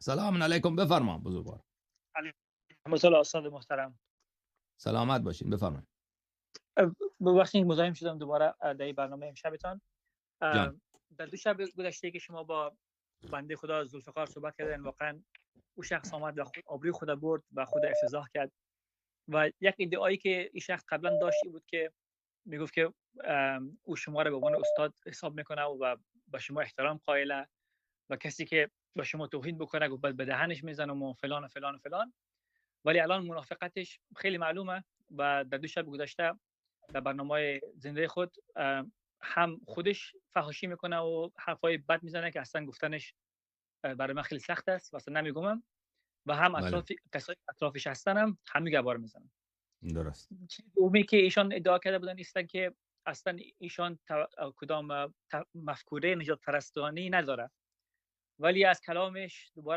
سلام علیکم، بفرمایید بزرگوار. رحمت الله استاد محترم. سلامت باشین، بفرمایید. ببخشید مزاحم شدم دوباره در این برنامه امشبتان. جان. در دو شب گذشته که شما با بنده خدا ذوالفقار صحبت کردن، واقعا او شخص آمد و خود آبروی خود برد و خود افتضاح کرد و یک ادعایی که این شخص قبلا داشتی بود که میگفت که او شما را به عنوان استاد حساب میکنه و با شما احترام قائله و کسی که با شما توهین بکنه گفت به دهنش میزنم و فلان و فلان و فلان. ولی الان منافقتش خیلی معلومه و در دو شب گذشته در برنامه زنده خود هم خودش فحاشی میکنه و حرفای بد میزنه که اصلا گفتنش برای من خیلی سخت است و اصلا نمیگم و هم کسایی اطرافش هستن هم همین گبار میزنن. درست. دومی که ایشان ادعا کرده بودن است که اصلا ایشان کدام مفکوره نجات پرستانی نداره، ولی از کلامش دوباره